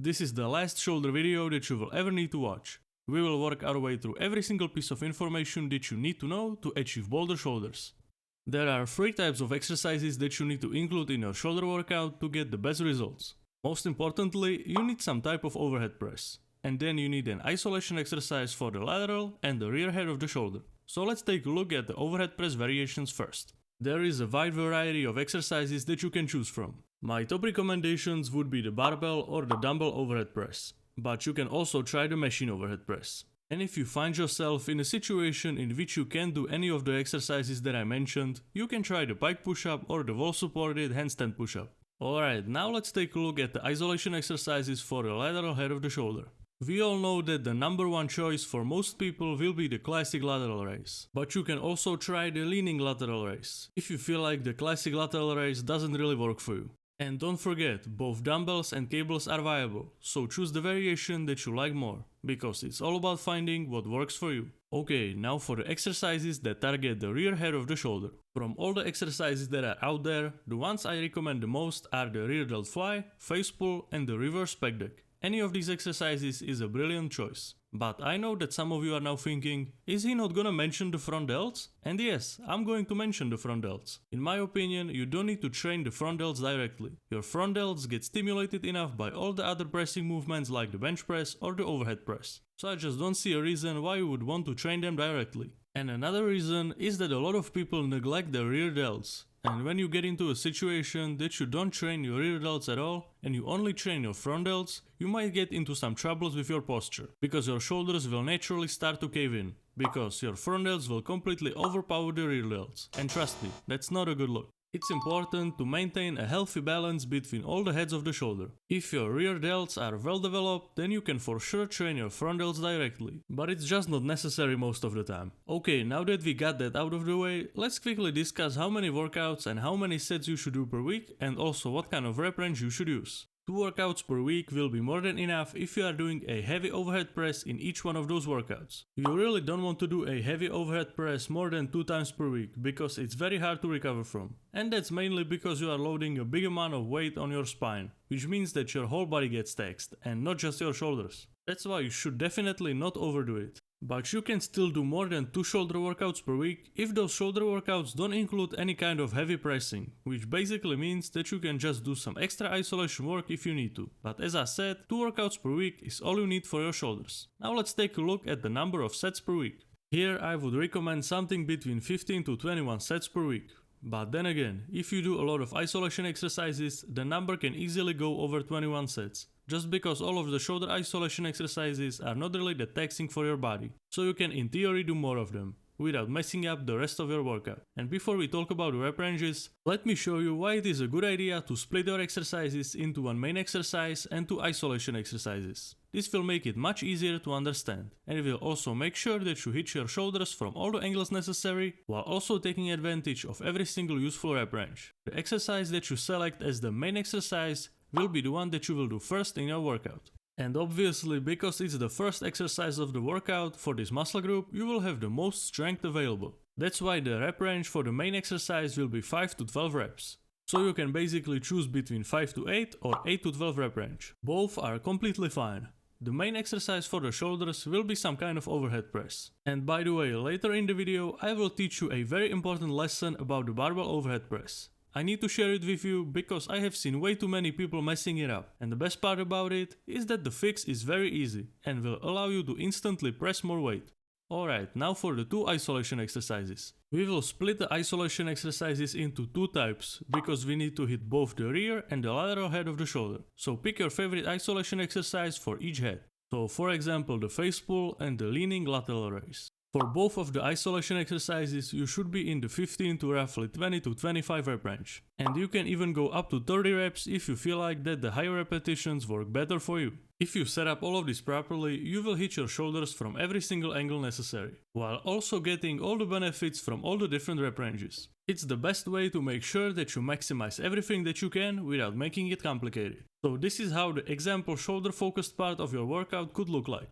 This is the last shoulder video that you will ever need to watch. We will work our way through every single piece of information that you need to know to achieve bolder shoulders. There are 3 types of exercises that you need to include in your shoulder workout to get the best results. Most importantly, you need some type of overhead press. And then you need an isolation exercise for the lateral and the rear head of the shoulder. So let's take a look at the overhead press variations first. There is a wide variety of exercises that you can choose from. My top recommendations would be the barbell or the dumbbell overhead press, but you can also try the machine overhead press. And if you find yourself in a situation in which you can't do any of the exercises that I mentioned, you can try the pike pushup or the wall supported handstand pushup. Alright, now let's take a look at the isolation exercises for the lateral head of the shoulder. We all know that the number one choice for most people will be the classic lateral raise, but you can also try the leaning lateral raise, if you feel like the classic lateral raise doesn't really work for you. And don't forget, both dumbbells and cables are viable, so choose the variation that you like more, because it's all about finding what works for you. Okay, now for the exercises that target the rear head of the shoulder. From all the exercises that are out there, the ones I recommend the most are the rear delt fly, face pull and the reverse pec deck. Any of these exercises is a brilliant choice. But I know that some of you are now thinking, is he not gonna mention the front delts? And yes, I'm going to mention the front delts. In my opinion, you don't need to train the front delts directly. Your front delts get stimulated enough by all the other pressing movements like the bench press or the overhead press. So I just don't see a reason why you would want to train them directly. And another reason is that a lot of people neglect the rear delts. And when you get into a situation that you don't train your rear delts at all and you only train your front delts, you might get into some troubles with your posture, because your shoulders will naturally start to cave in, because your front delts will completely overpower the rear delts. And trust me, that's not a good look. It's important to maintain a healthy balance between all the heads of the shoulder. If your rear delts are well developed, then you can for sure train your front delts directly, but it's just not necessary most of the time. Okay, now that we got that out of the way, let's quickly discuss how many workouts and how many sets you should do per week, and also what kind of rep range you should use. 2 workouts per week will be more than enough if you are doing a heavy overhead press in each one of those workouts. You really don't want to do a heavy overhead press more than 2 times per week, because it's very hard to recover from. And that's mainly because you are loading a big amount of weight on your spine, which means that your whole body gets taxed, and not just your shoulders. That's why you should definitely not overdo it. But you can still do more than 2 shoulder workouts per week if those shoulder workouts don't include any kind of heavy pressing, which basically means that you can just do some extra isolation work if you need to. But as I said, 2 workouts per week is all you need for your shoulders. Now let's take a look at the number of sets per week. Here I would recommend something between 15 to 21 sets per week. But then again, if you do a lot of isolation exercises, the number can easily go over 21 sets. Just because all of the shoulder isolation exercises are not really that taxing for your body, so you can in theory do more of them, without messing up the rest of your workout. And before we talk about the rep ranges, let me show you why it is a good idea to split your exercises into one main exercise and 2 isolation exercises. This will make it much easier to understand, and it will also make sure that you hit your shoulders from all the angles necessary, while also taking advantage of every single useful rep range. The exercise that you select as the main exercise will be the one that you will do first in your workout. And obviously, because it's the first exercise of the workout for this muscle group, you will have the most strength available. That's why the rep range for the main exercise will be 5 to 12 reps. So you can basically choose between 5 to 8 or 8 to 12 rep range. Both are completely fine. The main exercise for the shoulders will be some kind of overhead press. And by the way, later in the video I will teach you a very important lesson about the barbell overhead press. I need to share it with you because I have seen way too many people messing it up, and the best part about it is that the fix is very easy and will allow you to instantly press more weight. Alright, now for the 2 isolation exercises. We will split the isolation exercises into 2 types, because we need to hit both the rear and the lateral head of the shoulder. So pick your favorite isolation exercise for each head. So for example the face pull and the leaning lateral raise. For both of the isolation exercises, you should be in the 15 to roughly 20 to 25 rep range. And you can even go up to 30 reps if you feel like that the higher repetitions work better for you. If you set up all of this properly, you will hit your shoulders from every single angle necessary, while also getting all the benefits from all the different rep ranges. It's the best way to make sure that you maximize everything that you can without making it complicated. So this is how the example shoulder focused part of your workout could look like.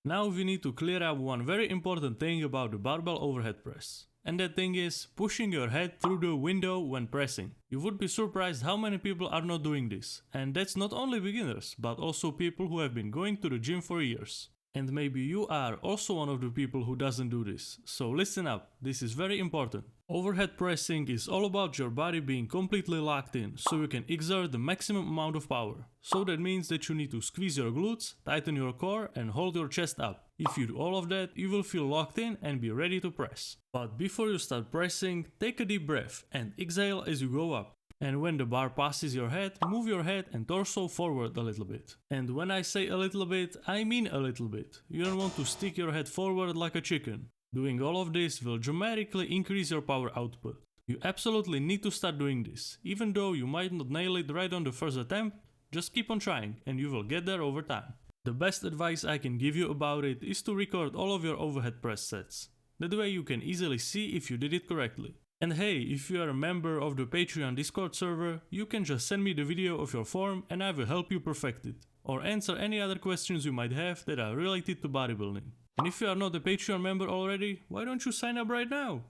Now we need to clear up one very important thing about the barbell overhead press. and that thing is pushing your head through the window when pressing. You would be surprised how many people are not doing this, and that's not only beginners, but also people who have been going to the gym for years. And maybe you are also one of the people who doesn't do this, so listen up, this is very important. Overhead pressing is all about your body being completely locked in, so you can exert the maximum amount of power. So that means that you need to squeeze your glutes, tighten your core and hold your chest up. If you do all of that, you will feel locked in and be ready to press. But before you start pressing, take a deep breath and exhale as you go up. And when the bar passes your head, move your head and torso forward a little bit. And when I say a little bit, I mean a little bit. You don't want to stick your head forward like a chicken. Doing all of this will dramatically increase your power output. You absolutely need to start doing this. Even though you might not nail it right on the first attempt, just keep on trying and you will get there over time. The best advice I can give you about it is to record all of your overhead press sets. That way you can easily see if you did it correctly. And hey, if you are a member of the Patreon Discord server, you can just send me the video of your form and I will help you perfect it. Or answer any other questions you might have that are related to bodybuilding. And if you are not a Patreon member already, why don't you sign up right now?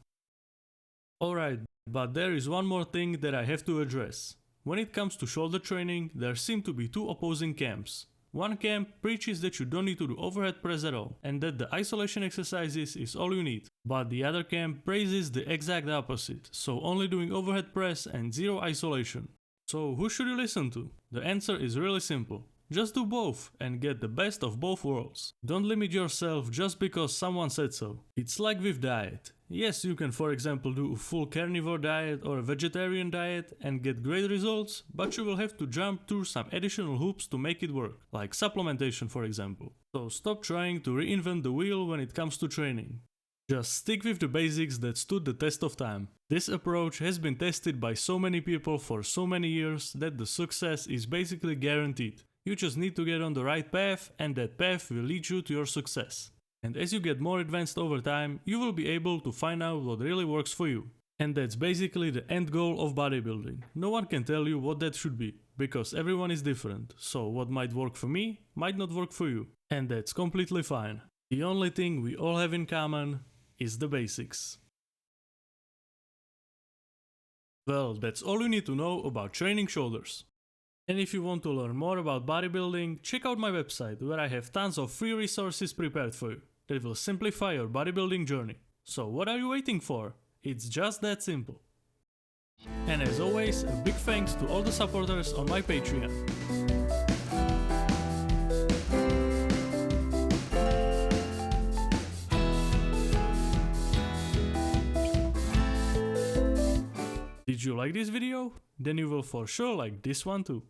Alright, but there is one more thing that I have to address. When it comes to shoulder training, there seem to be two opposing camps. One camp preaches that you don't need to do overhead press at all, and that the isolation exercises is all you need. But the other camp praises the exact opposite, so only doing overhead press and zero isolation. So who should you listen to? The answer is really simple. Just do both and get the best of both worlds. Don't limit yourself just because someone said so. It's like with diet. Yes, you can for example do a full carnivore diet or a vegetarian diet and get great results, but you will have to jump through some additional hoops to make it work, like supplementation for example. So stop trying to reinvent the wheel when it comes to training. Just stick with the basics that stood the test of time. This approach has been tested by so many people for so many years that the success is basically guaranteed. You just need to get on the right path and that path will lead you to your success. And as you get more advanced over time, you will be able to find out what really works for you. And that's basically the end goal of bodybuilding. No one can tell you what that should be, because everyone is different. So what might work for me might not work for you. And that's completely fine. The only thing we all have in common is the basics. Well, that's all you need to know about training shoulders. And if you want to learn more about bodybuilding, check out my website where I have tons of free resources prepared for you that will simplify your bodybuilding journey. So what are you waiting for? It's just that simple. And as always, a big thanks to all the supporters on my Patreon. Did you like this video? Then you will for sure like this one too.